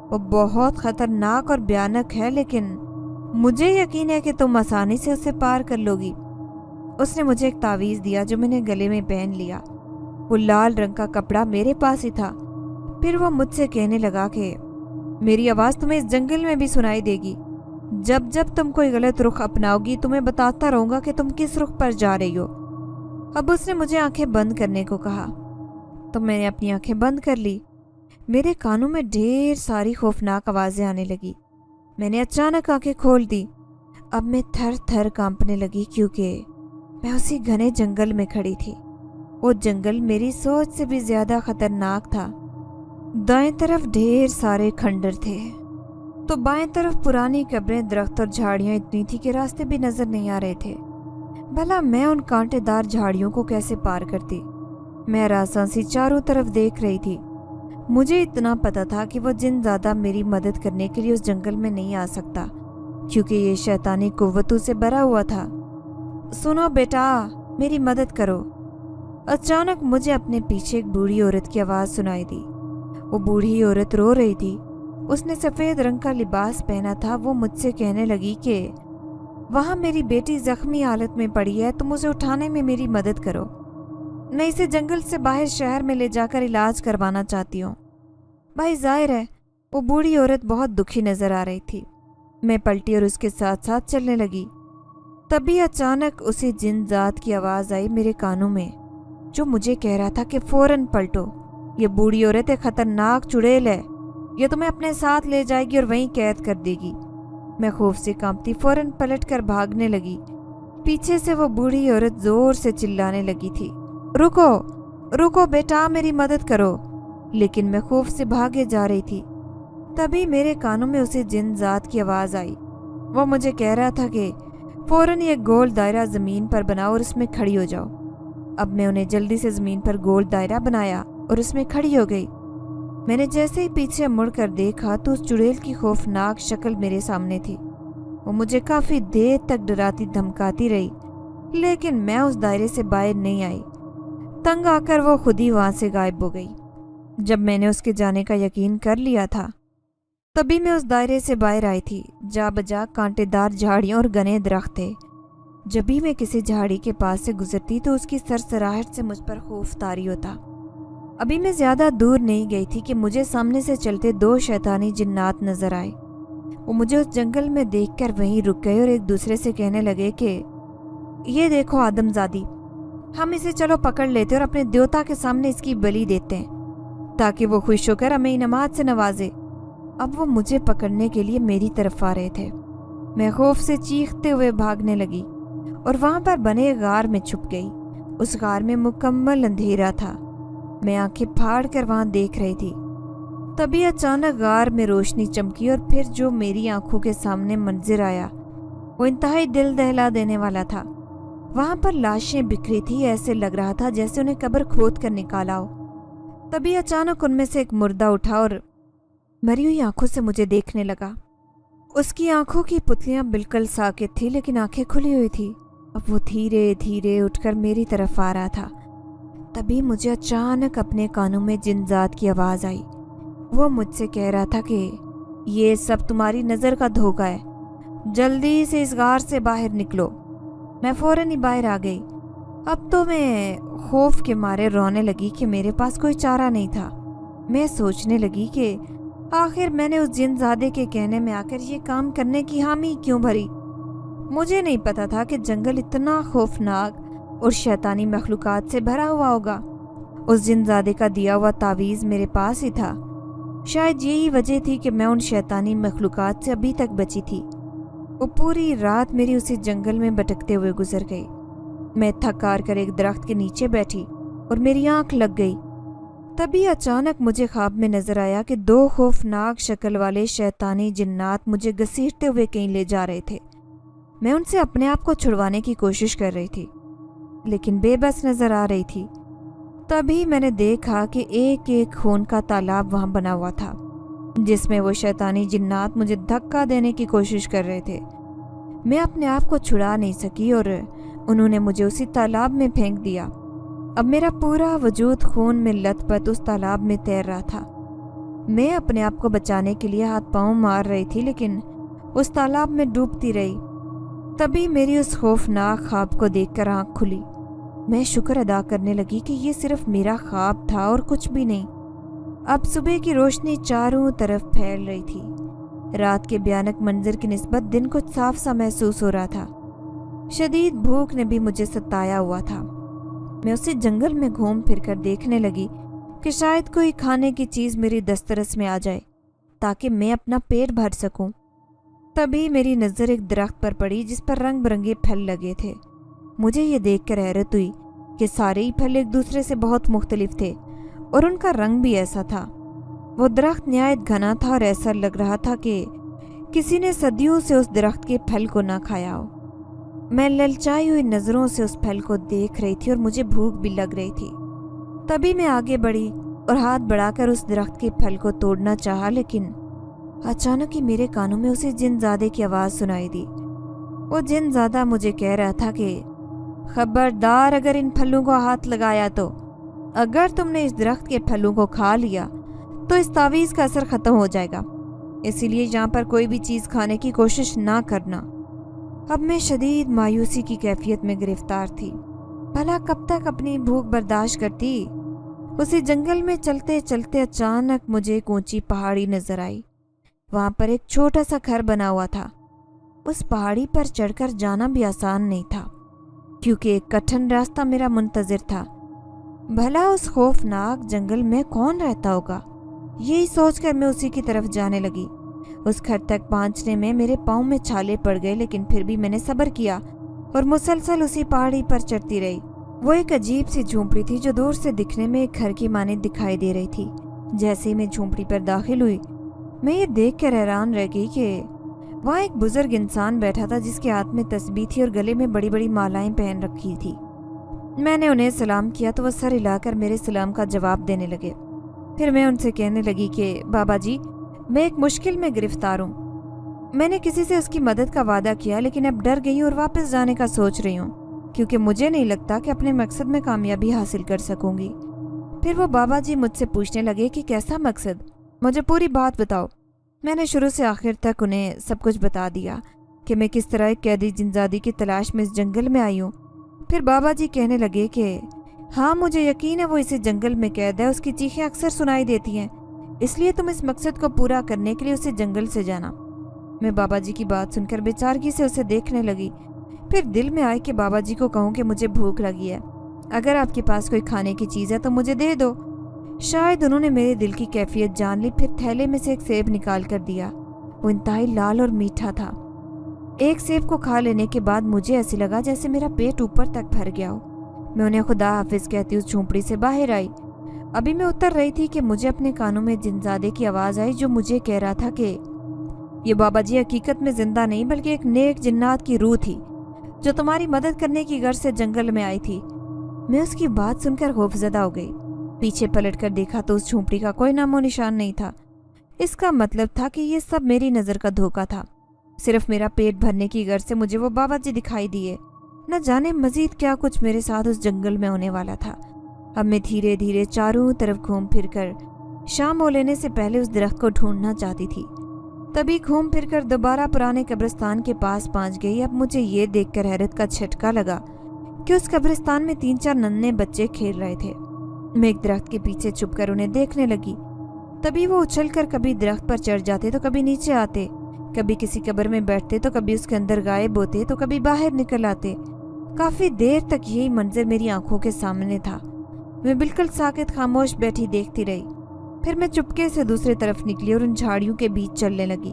वो बहुत खतरनाक और भयानक है, लेकिन मुझे यकीन है कि तुम आसानी से उसे पार कर लोगी। उसने मुझे एक तावीज़ दिया जो मैंने गले में पहन लिया। वो लाल रंग का कपड़ा मेरे पास ही था। फिर वो मुझसे कहने लगा कि मेरी आवाज़ तुम्हें इस जंगल में भी सुनाई देगी। जब जब तुम कोई गलत रुख अपनाओगी तो मैं बताता रहूँगा कि तुम किस रुख पर जा रही हो। अब उसने मुझे आंखें बंद करने को कहा तो मैंने अपनी आंखें बंद कर ली। मेरे कानों में ढेर सारी खौफनाक आवाज़ें आने लगी। मैंने अचानक आंखें खोल दी। अब मैं थर थर कांपने लगी क्योंकि मैं उसी घने जंगल में खड़ी थी। वो जंगल मेरी सोच से भी ज्यादा खतरनाक था। दाएं तरफ ढेर सारे खंडर थे तो बाएं तरफ पुरानी कब्रें, दरख्त और झाड़ियां इतनी थी कि रास्ते भी नजर नहीं आ रहे थे। भला मैं उन कांटेदार झाड़ियों को कैसे पार करती। मैं रास्ता सी चारों तरफ देख रही थी। मुझे इतना पता था कि वो जिनजादा मेरी मदद करने के लिए उस जंगल में नहीं आ सकता क्योंकि ये शैतानी कुव्वतों से भरा हुआ था। सुनो बेटा, मेरी मदद करो। अचानक मुझे अपने पीछे एक बूढ़ी औरत की आवाज़ सुनाई दी। वो बूढ़ी औरत रो रही थी। उसने सफ़ेद रंग का लिबास पहना था। वो मुझसे कहने लगी कि वहाँ मेरी बेटी जख्मी हालत में पड़ी है, तुम उसे उठाने में मेरी मदद करो। मैं इसे जंगल से बाहर शहर में ले जाकर इलाज करवाना चाहती हूँ। भाई जाहिर है वो बूढ़ी औरत बहुत दुखी नजर आ रही थी। मैं पलटी और उसके साथ साथ चलने लगी। तभी अचानक उसी जिनजात की आवाज़ आई मेरे कानों में जो मुझे कह रहा था कि फौरन पलटो, ये बूढ़ी औरत एक खतरनाक चुड़ैल है, ये तुम्हें अपने साथ ले जाएगी और वहीं कैद कर देगी। मैं खौफ से कांपती फौरन पलट कर भागने लगी। पीछे से वो बूढ़ी औरत जोर से चिल्लाने लगी थी, रुको रुको बेटा, मेरी मदद करो। लेकिन मैं खौफ से भागे जा रही थी। तभी मेरे कानों में उसी जिनजात की आवाज़ आई। वो मुझे कह रहा था कि फौरन एक गोल दायरा ज़मीन पर बनाओ और उसमें खड़ी हो जाओ। अब मैं उन्हें जल्दी से ज़मीन पर गोल दायरा बनाया और उसमें खड़ी हो गई। मैंने जैसे ही पीछे मुड़कर देखा तो उस चुड़ैल की खौफनाक शक्ल मेरे सामने थी। वो मुझे काफ़ी देर तक डराती धमकाती रही, लेकिन मैं उस दायरे से बाहर नहीं आई। तंग आकर वो खुद ही वहाँ से गायब हो गई। जब मैंने उसके जाने का यकीन कर लिया था तभी मैं उस दायरे से बाहर आई थी। जा बजा कांटेदार झाड़ियाँ और घने दरख्त थे। जब भी मैं किसी झाड़ी के पास से गुजरती तो उसकी सरसराहट से मुझ पर खौफ तारी होता। अभी मैं ज्यादा दूर नहीं गई थी कि मुझे सामने से चलते दो शैतानी जिन्नात नजर आए। वो मुझे उस जंगल में देखकर वहीं रुक गए और एक दूसरे से कहने लगे कि ये देखो आदमजादी, हम इसे चलो पकड़ लेते और अपने देवता के सामने इसकी बलि देते हैं ताकि वो खुश होकर हमें इनामात से नवाजे। अब वो मुझे पकड़ने के लिए मेरी तरफ आ रहे थे। मैं खौफ से चीखते हुए भागने लगी और वहां पर बने गार में छुप गई। उस गार में मुकम्मल अंधेरा था। मैं आंखें फाड़ कर वहां देख रही थी। तभी अचानक गार में रोशनी चमकी और फिर जो मेरी आंखों के सामने मंजर आया वो इंतहाई दिल दहला देने वाला था। वहां पर लाशें बिखरी थी। ऐसे लग रहा था जैसे उन्हें कब्र खोद कर निकाला हो। तभी अचानक उनमें से एक मुर्दा उठा और मरी हुई आंखों से मुझे देखने लगा। उसकी आंखों की पुतलियां बिल्कुल साकित थी, लेकिन आंखें खुली हुई थी। अब वो धीरे धीरे उठकर मेरी तरफ आ रहा था। तभी मुझे अचानक अपने कानों में जिनजात की आवाज़ आई। वो मुझसे कह रहा था कि ये सब तुम्हारी नज़र का धोखा है, जल्दी से इस गार से बाहर निकलो। मैं फौरन ही बाहर आ गई। अब तो मैं खौफ के मारे रोने लगी कि मेरे पास कोई चारा नहीं था। मैं सोचने लगी कि आखिर मैंने उस जिनजादे के कहने में आकर ये काम करने की हामी क्यों भरी। मुझे नहीं पता था कि जंगल इतना खौफनाक और शैतानी मखलूकात से भरा हुआ होगा। उस जिनजादे का दिया हुआ तावीज़ मेरे पास ही था। शायद यही वजह थी कि मैं उन शैतानी मखलूकात से अभी तक बची थी। वो पूरी रात मेरी उसी जंगल में भटकते हुए गुजर गई। मैं थक हार कर एक दरख्त के नीचे बैठी और मेरी आंख लग गई। तभी अचानक मुझे ख्वाब में नजर आया कि 2 खौफनाक शक्ल वाले शैतानी जिन्नात मुझे घसीटते हुए कहीं ले जा रहे थे। मैं उनसे अपने आप को छुड़वाने की कोशिश कर रही थी, लेकिन बेबस नजर आ रही थी। तभी मैंने देखा कि एक एक खून का तालाब वहां बना हुआ था, जिसमें वो शैतानी जिन्नात मुझे धक्का देने की कोशिश कर रहे थे। मैं अपने आप को छुड़ा नहीं सकी और उन्होंने मुझे उसी तालाब में फेंक दिया। अब मेरा पूरा वजूद खून में लथपथ उस तालाब में तैर रहा था। मैं अपने आप को बचाने के लिए हाथ पांव मार रही थी, लेकिन उस तालाब में डूबती रही। तभी मेरी उस खौफनाक ख्वाब को देखकर आंख खुली। मैं शुक्र अदा करने लगी कि ये सिर्फ मेरा ख्वाब था और कुछ भी नहीं। अब सुबह की रोशनी चारों तरफ फैल रही थी। रात के भयानक मंजर की निस्बत दिन कुछ साफ सा महसूस हो रहा था। शदीद भूख ने भी मुझे सताया हुआ था। मैं उसी जंगल में घूम फिर कर देखने लगी कि शायद कोई खाने की चीज़ मेरी दस्तरस में आ जाए ताकि मैं अपना पेट भर सकूं। तभी मेरी नज़र एक दरख्त पर पड़ी जिस पर रंग बिरंगे फल लगे थे। मुझे ये देखकर हैरत हुई कि सारे ही फल एक दूसरे से बहुत मुख्तलिफ थे और उनका रंग भी ऐसा था। वो दरख्त निहायत घना था और ऐसा लग रहा था कि किसी ने सदियों से उस दरख्त के फल को ना खाया हो। मैं ललचाई हुई नज़रों से उस फल को देख रही थी और मुझे भूख भी लग रही थी। तभी मैं आगे बढ़ी और हाथ बढ़ाकर उस दरख्त के फल को तोड़ना चाहा, लेकिन अचानक ही मेरे कानों में उसी जिनजादे की आवाज़ सुनाई दी। वो जिनजादा मुझे कह रहा था कि खबरदार, अगर इन फलों को हाथ लगाया तो अगर तुमने इस दरख्त के फलों को खा लिया तो इस तावीज़ का असर ख़त्म हो जाएगा, इसीलिए यहाँ पर कोई भी चीज़ खाने की कोशिश ना करना। अब मैं शदीद मायूसी की कैफियत में गिरफ्तार थी। भला कब तक अपनी भूख बर्दाश्त करती। उसी जंगल में चलते चलते अचानक मुझे एक ऊंची पहाड़ी नजर आई। वहां पर एक छोटा सा घर बना हुआ था। उस पहाड़ी पर चढ़कर जाना भी आसान नहीं था, क्योंकि एक कठिन रास्ता मेरा मुंतजिर था। भला उस खौफनाक जंगल में कौन रहता होगा, यही सोचकर मैं उसी की तरफ जाने लगी। उस घर तक पहुंचने में मेरे पाँव में छाले पड़ गए, लेकिन फिर भी मैंने सब्र किया और मुसलसल उसी पहाड़ी पर चढ़ती रही। वो एक अजीब सी झोंपड़ी थी जो दूर से दिखने में एक घर की माने दिखाई दे रही थी। जैसे ही मैं झोंपड़ी पर दाखिल हुई, मैं ये देख कर हैरान रह गई कि वहाँ एक बुजुर्ग इंसान बैठा था जिसके हाथ में तस्बीह थी और गले में बड़ी बड़ी मालाएं पहन रखी थी। मैंने उन्हें सलाम किया तो वो सर हिलाकर मेरे सलाम का जवाब देने लगे। फिर मैं उनसे कहने लगी कि बाबा जी, मैं एक मुश्किल में गिरफ्तार हूँ। मैंने किसी से उसकी मदद का वादा किया, लेकिन अब डर गई और वापस जाने का सोच रही हूँ, क्योंकि मुझे नहीं लगता कि अपने मकसद में कामयाबी हासिल कर सकूंगी। फिर वो बाबा जी मुझसे पूछने लगे कि कैसा मकसद, मुझे पूरी बात बताओ। मैंने शुरू से आखिर तक उन्हें सब कुछ बता दिया कि मैं किस तरह एक कैदी जिंदादी की तलाश में इस जंगल में आई हूँ। फिर बाबा जी कहने लगे कि हाँ, मुझे यकीन है वो इसी जंगल में कैद है, उसकी चीखें अक्सर सुनाई देती हैं, इसलिए तुम इस मकसद को पूरा करने के लिए उसे जंगल से जाना। मैं बाबा जी की बात सुनकर बेचारगी से उसे देखने लगी। फिर दिल में आए कि बाबा जी को कहूँ कि मुझे भूख लगी है, अगर आपके पास कोई खाने की चीज़ है तो मुझे दे दो। शायद उन्होंने मेरे दिल की कैफियत जान ली। फिर थैले में से एक सेब निकाल कर दिया। वो इंतहाई लाल और मीठा था। एक सेब को खा लेने के बाद मुझे ऐसे लगा जैसे मेरा पेट ऊपर तक भर गया हो। मैं उन्हें खुदा हाफिज कहती उस झोंपड़ी से बाहर आई। अभी मैं उतर रही थी कि मुझे अपने कानों में जिनजादे की आवाज़ आई, जो मुझे कह रहा था कि ये बाबा जी हकीकत में जिंदा नहीं बल्कि एक नेक जिन्नात की रूह थी जो तुम्हारी मदद करने की गर्ज से जंगल में आई थी। मैं उसकी बात सुनकर खौफजदा हो गई। पीछे पलटकर देखा तो उस झोंपड़ी का कोई नामो निशान नहीं था। इसका मतलब था कि ये सब मेरी नज़र का धोखा था। सिर्फ मेरा पेट भरने की गर्ज से मुझे वो बाबा जी दिखाई दिए। न जाने मजीद क्या कुछ मेरे साथ उस जंगल में होने वाला था। अब मैं धीरे धीरे चारों तरफ घूम फिर कर शाम हो लेने से पहले उस दरख्त को ढूंढना चाहती थी। तभी घूम फिर कर दोबारा पुराने कब्रिस्तान के पास पहुंच गई। अब मुझे ये देखकर हैरत का झटका लगा कि उस कब्रिस्तान में 3-4 नन्हे बच्चे खेल रहे थे। मैं एक दरख्त के पीछे छुपकर उन्हें देखने लगी। तभी वो उछलकर कभी दरख्त पर चढ़ जाते तो कभी नीचे आते, कभी किसी कब्र में बैठते तो कभी उसके अंदर गायब होते तो कभी बाहर निकल आते। काफी देर तक यही मंजर मेरी आंखों के सामने था। मैं बिल्कुल साकित खामोश बैठी देखती रही। फिर मैं चुपके से दूसरी तरफ निकली और उन झाड़ियों के बीच चलने लगी।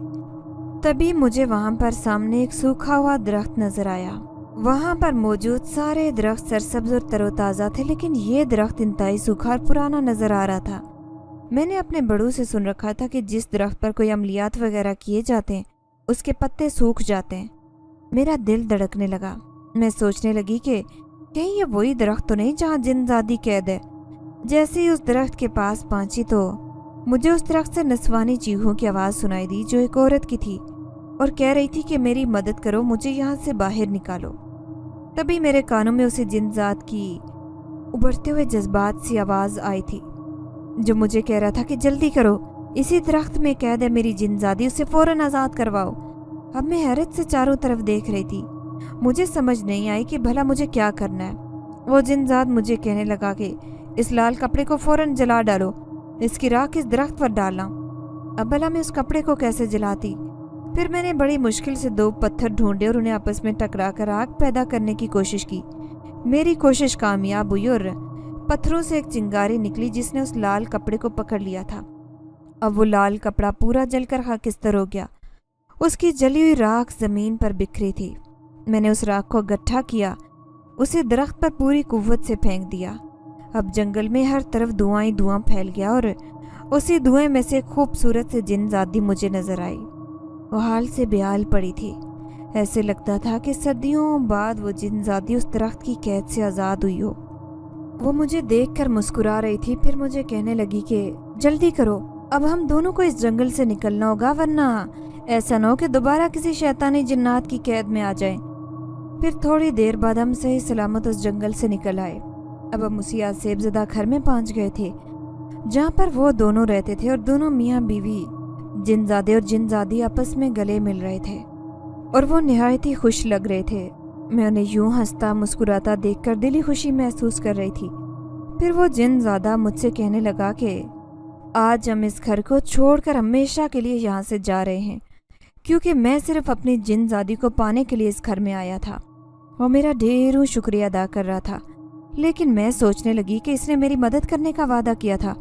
तभी मुझे वहाँ पर सामने एक सूखा हुआ दरख्त नजर आया। वहाँ पर मौजूद सारे दरख्त सरसब्ज और तरोताज़ा थे, लेकिन ये दरख्त इंतहाई सूखा और पुराना नजर आ रहा था। मैंने अपने बड़ों से सुन रखा था कि जिस दरख्त पर कोई अमलियात वगैरह किए जाते हैं उसके पत्ते सूख जाते हैं। मेरा दिल धड़कने लगा। मैं सोचने लगी कि कहीं ये वही दरख्त तो नहीं जहाँ जिनज़ादी कैद है। जैसे ही उस दरख्त के पास पहुंची तो मुझे उस दरख्त से नस्वानी चीखों की आवाज़ सुनाई दी, जो एक औरत की थी और कह रही थी कि मेरी मदद करो, मुझे यहाँ से बाहर निकालो। तभी मेरे कानों में उसी जिनजात की उभरते हुए जज्बात सी आवाज़ आई थी, जो मुझे कह रहा था कि जल्दी करो, इसी दरख्त में कैद है मेरी जिनजादी, उसे फ़ौरन आज़ाद करवाओ। अब मैं हैरत से चारों तरफ देख रही थी। मुझे समझ नहीं आई कि भला मुझे क्या करना है। वो जिनजात मुझे कहने लगा कि इस लाल कपड़े को फ़ौरन जला डालो, इसकी राख इस दरख्त पर डालना। अब भला मैं उस कपड़े को कैसे जलाती? फिर मैंने बड़ी मुश्किल से 2 पत्थर ढूंढे और उन्हें आपस में टकरा कर आग पैदा करने की कोशिश की। मेरी कोशिश कामयाब हुई और पत्थरों से एक चिंगारी निकली जिसने उस लाल कपड़े को पकड़ लिया था। अब वो लाल कपड़ा पूरा जलकर खाकिस्तर हो गया। उसकी जली हुई राख ज़मीन पर बिखरी थी। मैंने उस राख को इकट्ठा किया, उसे दरख्त पर पूरी कुव्वत से फेंक दिया। अब जंगल में हर तरफ धुआं ही धुआं फैल गया और उसी धुएं में से खूबसूरत से जिनजादी मुझे नजर आई। वो हाल से बेहाल पड़ी थी। ऐसे लगता था कि सदियों बाद वो जिनजादी उस दरख्त की कैद से आज़ाद हुई हो। वो मुझे देखकर मुस्कुरा रही थी। फिर मुझे कहने लगी कि जल्दी करो, अब हम दोनों को इस जंगल से निकलना होगा, वरना ऐसा न हो कि दोबारा किसी शैतानी जिन्नात की कैद में आ जाए। फिर थोड़ी देर बाद हम सही सलामत उस जंगल से निकल आए। अब हम उसी आसेबज़दा घर में पहुंच गए थे जहाँ पर वो दोनों रहते थे और दोनों मियाँ बीवी जिनजादे और जिनजादी आपस में गले मिल रहे थे और वो निहायत ही खुश लग रहे थे। मैं उन्हें यूं हंसता मुस्कुराता देखकर दिली खुशी महसूस कर रही थी। फिर वो जिनजादा मुझसे कहने लगा कि आज हम इस घर को छोड़कर हमेशा के लिए यहाँ से जा रहे हैं, क्योंकि मैं सिर्फ अपनी जिनजादी को पाने के लिए इस घर में आया था। वो मेरा ढेरों शुक्रिया अदा कर रहा था, लेकिन मैं सोचने लगी कि इसने मेरी मदद करने का वादा किया था,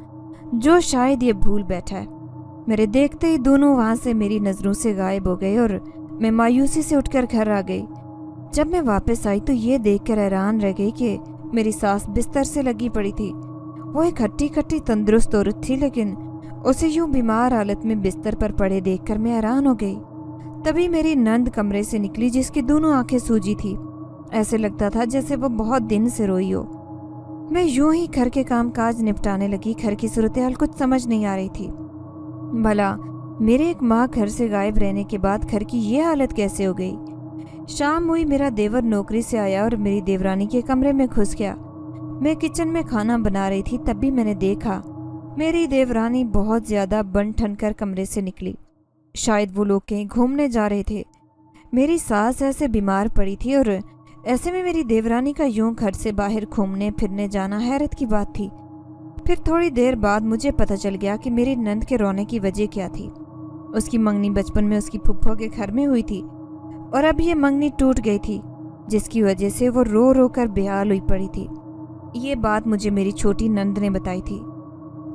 जो शायद ये भूल बैठा है। मेरे देखते ही दोनों वहाँ से मेरी नज़रों से गायब हो गए और मैं मायूसी से उठकर घर आ गई। जब मैं वापस आई तो ये देखकर हैरान रह गई कि मेरी सास बिस्तर से लगी पड़ी थी। वो एक हट्टी कट्टी तंदुरुस्त औरत थी, लेकिन उसे यूं बीमार हालत में बिस्तर पर पड़े देखकर मैं हैरान हो गई। तभी मेरी नंद कमरे से निकली, जिसकी दोनों आंखें सूजी थी। ऐसे लगता था जैसे वो बहुत दिन से रोई हो। मैं यूं ही घर के काम काज निपटाने लगी। घर की सूरत-ए-हाल कुछ समझ नहीं आ रही थी। भला मेरे एक माह घर से गायब रहने के बाद घर की ये हालत कैसे हो गई? शाम हुई, मेरा देवर नौकरी से आया और मेरी देवरानी के कमरे में घुस गया। मैं किचन में खाना बना रही थी, तभी मैंने देखा मेरी देवरानी बहुत ज़्यादा बन ठन कर कमरे से निकली। शायद वो लोग कहीं घूमने जा रहे थे। मेरी सास ऐसे बीमार पड़ी थी और ऐसे में मेरी देवरानी का यूं घर से बाहर घूमने फिरने जाना हैरत की बात थी। फिर थोड़ी देर बाद मुझे पता चल गया कि मेरी नंद के रोने की वजह क्या थी। उसकी मंगनी बचपन में उसकी फुफ्फो के घर में हुई थी और अब ये मंगनी टूट गई थी, जिसकी वजह से वो रो रो कर बेहाल हुई पड़ी थी। ये बात मुझे मेरी छोटी नंद ने बताई थी।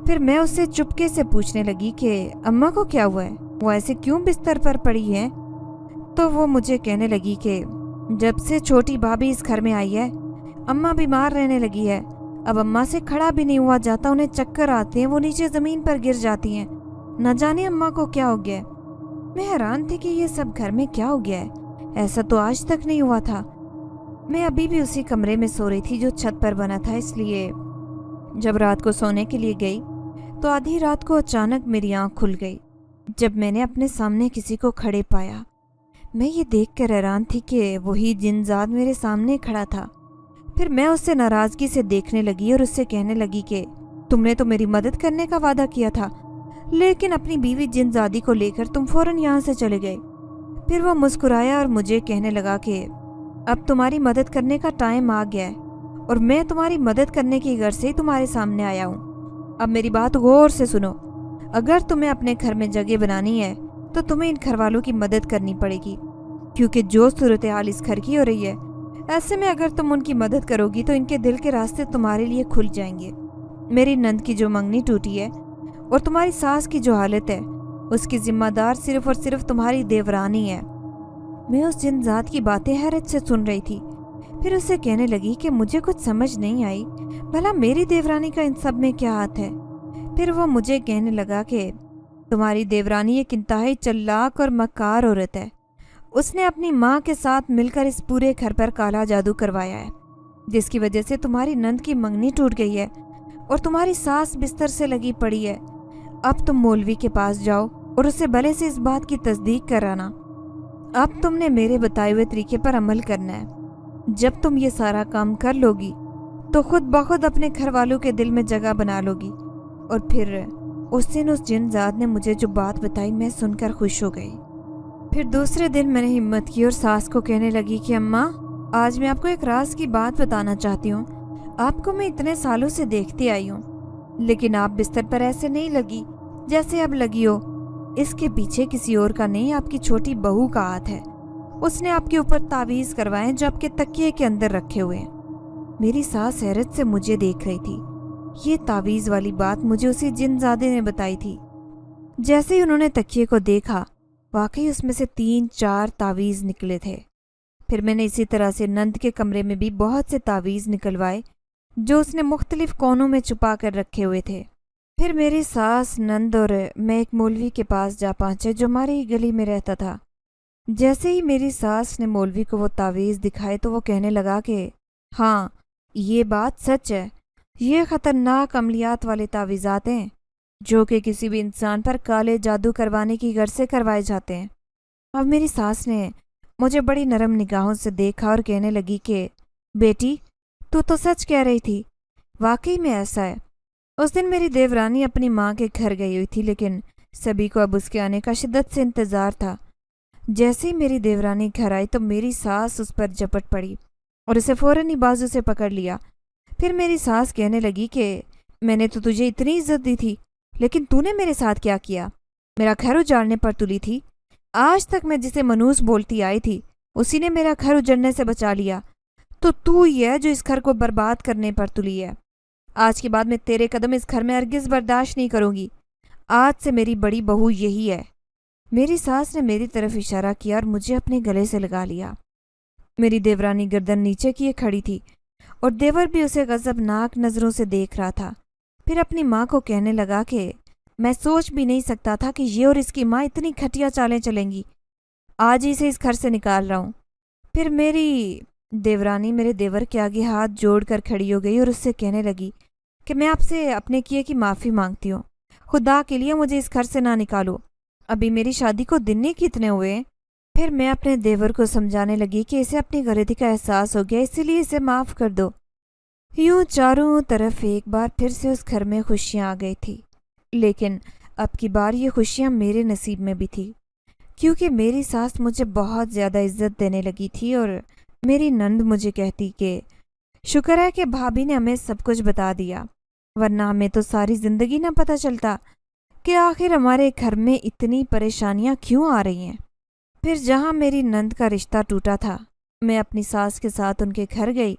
फिर मैं उससे चुपके से पूछने लगी कि अम्मा को क्या हुआ है, वो ऐसे क्यों बिस्तर पर पड़ी है? तो वो मुझे कहने लगी कि जब से छोटी भाभी इस घर में आई है, अम्मा बीमार रहने लगी है। अब अम्मा से खड़ा भी नहीं हुआ जाता, उन्हें चक्कर आते हैं, वो नीचे ज़मीन पर गिर जाती हैं। न जाने अम्मा को क्या हो गया है। मैं हैरान थी कि ये सब घर में क्या हो गया है, ऐसा तो आज तक नहीं हुआ था। मैं अभी भी उसी कमरे में सो रही थी जो छत पर बना था, इसलिए जब रात को सोने के लिए गई तो आधी रात को अचानक मेरी आँख खुल गई जब मैंने अपने सामने किसी को खड़े पाया। मैं ये देखकर हैरान थी कि वही जिनजाद मेरे सामने खड़ा था। फिर मैं उससे नाराज़गी से देखने लगी और उससे कहने लगी कि तुमने तो मेरी मदद करने का वादा किया था, लेकिन अपनी बीवी जिनजादी को लेकर तुम फौरन यहाँ से चले गए। फिर वो मुस्कुराया और मुझे कहने लगा कि अब तुम्हारी मदद करने का टाइम आ गया है और मैं तुम्हारी मदद करने की गर्ज से ही तुम्हारे सामने आया हूँ। अब मेरी बात गौर से सुनो। अगर तुम्हें अपने घर में जगह बनानी है तो तुम्हें इन घर वालों की मदद करनी पड़ेगी, क्योंकि जो सूरत हाल इस घर की हो रही है, ऐसे में अगर तुम उनकी मदद करोगी तो इनके दिल के रास्ते तुम्हारे लिए खुल जाएंगे। मेरी नंद की जो मंगनी टूटी है और तुम्हारी सास की जो हालत है, اس کی ذمہ دار صرف اور صرف تمہاری دیورانی ہے۔ میں اس جن ذات کی باتیں حیرت سے سن رہی تھی، پھر اسے کہنے لگی کہ مجھے کچھ سمجھ نہیں آئی، بھلا میری دیورانی کا ان سب میں کیا ہاتھ ہے؟ پھر وہ مجھے کہنے لگا کہ تمہاری دیورانی ایک انتہائی چلاک اور مکار عورت ہے۔ اس نے اپنی ماں کے ساتھ مل کر اس پورے گھر پر کالا جادو کروایا ہے، جس کی وجہ سے تمہاری نند کی منگنی ٹوٹ گئی ہے اور تمہاری ساس بستر سے لگی پڑی ہے۔ اب تم مولوی کے پاس جاؤ اور اسے بھلے سے اس بات کی تصدیق کرانا۔ اب تم نے میرے بتائے ہوئے طریقے پر عمل کرنا ہے۔ جب تم یہ سارا کام کر لوگی تو خود بخود اپنے گھر والوں کے دل میں جگہ بنا لوگی۔ اور پھر اس دن اس جن ذات نے مجھے جو بات بتائی میں سن کر خوش ہو گئی۔ پھر دوسرے دن میں نے ہمت کی اور ساس کو کہنے لگی کہ اماں، آج میں آپ کو ایک راز کی بات بتانا چاہتی ہوں۔ آپ کو میں اتنے سالوں سے دیکھتی آئی ہوں، لیکن آپ بستر پر ایسے نہیں لگی جیسے اب لگی ہو۔ اس کے پیچھے کسی اور کا نہیں، آپ کی چھوٹی بہو کا ہاتھ ہے۔ اس نے آپ کے اوپر تعویذ کروائے جو آپ کے تکیے کے اندر رکھے ہوئے ہیں۔ میری ساس حیرت سے مجھے دیکھ رہی تھی۔ یہ تعویذ والی بات مجھے اسی جن زادے نے بتائی تھی۔ جیسے ہی انہوں نے تکیے کو دیکھا، واقعی اس میں سے 3-4 تعویذ نکلے تھے۔ پھر میں نے اسی طرح سے نند کے کمرے میں بھی بہت سے تعویذ نکلوائے جو اس نے مختلف کونوں میں چھپا کر رکھے ہوئے تھے۔ پھر میری ساس، نند اور میں ایک مولوی کے پاس جا پہنچے جو ہماری ہی گلی میں رہتا تھا۔ جیسے ہی میری ساس نے مولوی کو وہ تعویذ دکھائے تو وہ کہنے لگا کہ ہاں، یہ بات سچ ہے، یہ خطرناک عملیات والے تعویذات ہیں جو کہ کسی بھی انسان پر کالے جادو کروانے کی غرض سے کروائے جاتے ہیں۔ اب میری ساس نے مجھے بڑی نرم نگاہوں سے دیکھا اور کہنے لگی کہ بیٹی، تو سچ کہہ رہی تھی، واقعی میں ایسا ہے۔ اس دن میری دیورانی اپنی ماں کے گھر گئی ہوئی تھی، لیکن سبھی کو اب اس کے آنے کا شدت سے انتظار تھا۔ جیسے ہی میری دیورانی گھر آئی تو میری ساس اس پر جپٹ پڑی اور اسے فوراً ہی بازو سے پکڑ لیا۔ پھر میری ساس کہنے لگی کہ میں نے تو تجھے اتنی عزت دی تھی، لیکن تو نے میرے ساتھ کیا کیا؟ میرا گھر اجاڑنے پر تلی تھی۔ آج تک میں جسے منوس بولتی آئی تھی اسی نے میرا گھر اجڑنے سے بچا لیا، تو ہی ہے جو اس گھر کو برباد کرنے پر تلی ہے۔ آج کے بعد میں تیرے قدم اس گھر میں ہرگز برداشت نہیں کروں گی۔ آج سے میری بڑی بہو یہی ہے۔ میری ساس نے میری طرف اشارہ کیا اور مجھے اپنے گلے سے لگا لیا۔ میری دیورانی گردن نیچے کیے کھڑی تھی اور دیور بھی اسے غضبناک نظروں سے دیکھ رہا تھا۔ پھر اپنی ماں کو کہنے لگا کہ میں سوچ بھی نہیں سکتا تھا کہ یہ اور اس کی ماں اتنی گھٹیا چالیں چلیں گی۔ آج ہی سے اس گھر سے نکال رہا ہوں۔ پھر میری دیورانی میرے دیور کے آگے ہاتھ جوڑ کر کھڑی ہو گئی اور اس سے کہنے لگی کہ میں آپ سے اپنے کیے کی معافی مانگتی ہوں۔ خدا کے لیے مجھے اس گھر سے نہ نکالو، ابھی میری شادی کو دن نہیں کتنے ہوئے ہیں۔ پھر میں اپنے دیور کو سمجھانے لگی کہ اسے اپنی غلطی کا احساس ہو گیا، اسی لیے اسے معاف کر دو۔ یوں چاروں طرف ایک بار پھر سے اس گھر میں خوشیاں آ گئی تھی، لیکن اب کی بار یہ خوشیاں میرے نصیب میں بھی تھی، کیونکہ میری ساس مجھے بہت زیادہ عزت دینے لگی تھی اور میری نند مجھے کہتی کہ شکر ہے کہ بھابھی نے ہمیں سب کچھ بتا دیا، ورنہ ہمیں تو ساری زندگی نہ پتہ چلتا کہ آخر ہمارے گھر میں اتنی پریشانیاں کیوں آ رہی ہیں۔ پھر جہاں میری نند کا رشتہ ٹوٹا تھا، میں اپنی ساس کے ساتھ ان کے گھر گئی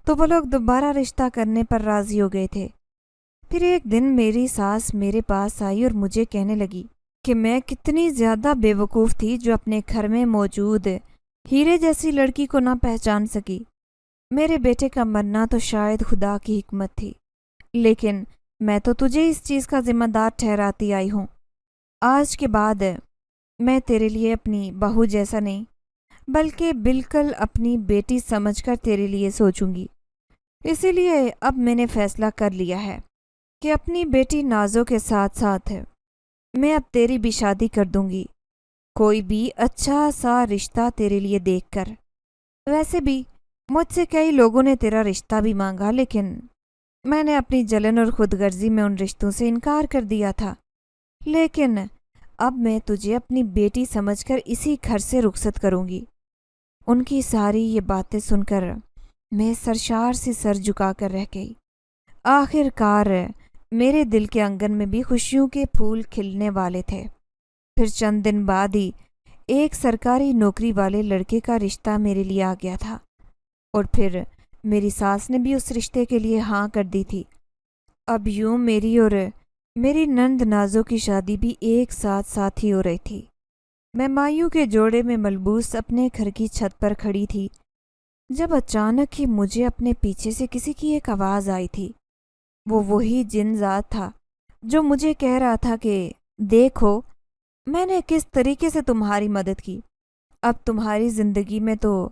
تو وہ لوگ دوبارہ رشتہ کرنے پر راضی ہو گئے تھے۔ پھر ایک دن میری ساس میرے پاس آئی اور مجھے کہنے لگی کہ میں کتنی زیادہ بے وقوف تھی جو اپنے گھر میں موجود ہیرے جیسی لڑکی کو نہ پہچان سکی۔ میرے بیٹے کا مرنا تو شاید خدا کی حکمت تھی، لیکن میں تو تجھے اس چیز کا ذمہ دار ٹھہراتی آئی ہوں۔ آج کے بعد میں تیرے لیے اپنی بہو جیسا نہیں، بلکہ بالکل اپنی بیٹی سمجھ کر تیرے لیے سوچوں گی۔ اسی لیے اب میں نے فیصلہ کر لیا ہے کہ اپنی بیٹی نازو کے ساتھ ساتھ میں اب تیری بھی شادی کر دوں گی، کوئی بھی اچھا سا رشتہ تیرے لیے دیکھ کر۔ ویسے بھی مجھ سے کئی لوگوں نے تیرا رشتہ بھی مانگا، لیکن میں نے اپنی جلن اور خود غرضی میں ان رشتوں سے انکار کر دیا تھا۔ لیکن اب میں تجھے اپنی بیٹی سمجھ کر اسی گھر سے رخصت کروں گی۔ ان کی ساری یہ باتیں سن کر میں سرشار سے سر جھکا کر رہ گئی۔ آخر کار میرے دل کے آنگن میں بھی خوشیوں کے پھول کھلنے والے تھے۔ پھر چند دن بعد ہی ایک سرکاری نوکری والے لڑکے کا رشتہ میرے لیے آ گیا تھا، اور پھر میری ساس نے بھی اس رشتے کے لیے ہاں کر دی تھی۔ اب یوں میری اور میری نند نازو کی شادی بھی ایک ساتھ ہی ہو رہی تھی۔ میں مایوں کے جوڑے میں ملبوس اپنے گھر کی چھت پر کھڑی تھی جب اچانک ہی مجھے اپنے پیچھے سے کسی کی ایک آواز آئی تھی۔ وہ وہی جن ذات تھا جو مجھے کہہ رہا تھا کہ دیکھو میں نے کس طریقے سے تمہاری مدد کی، اب تمہاری زندگی میں تو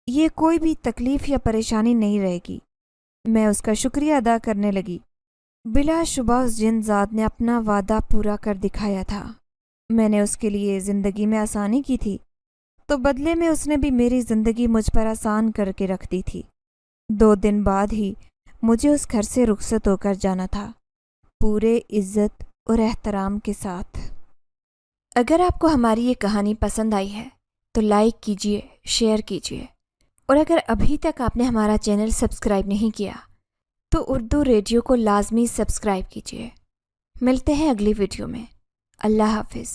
یہ کوئی بھی تکلیف یا پریشانی نہیں رہے گی۔ میں اس کا شکریہ ادا کرنے لگی۔ بلا شبہ اس جن ذات نے اپنا وعدہ پورا کر دکھایا تھا۔ میں نے اس کے لیے زندگی میں آسانی کی تھی تو بدلے میں اس نے بھی میری زندگی مجھ پر آسان کر کے رکھ دی تھی۔ 2 دن بعد ہی مجھے اس گھر سے رخصت ہو کر جانا تھا، پورے عزت اور احترام کے ساتھ۔ اگر آپ کو ہماری یہ کہانی پسند آئی ہے تو لائک کیجیے، شیئر کیجیے، اور اگر ابھی تک آپ نے ہمارا چینل سبسکرائب نہیں کیا تو اردو ریڈیو کو لازمی سبسکرائب کیجیے۔ ملتے ہیں اگلی ویڈیو میں۔ اللہ حافظ۔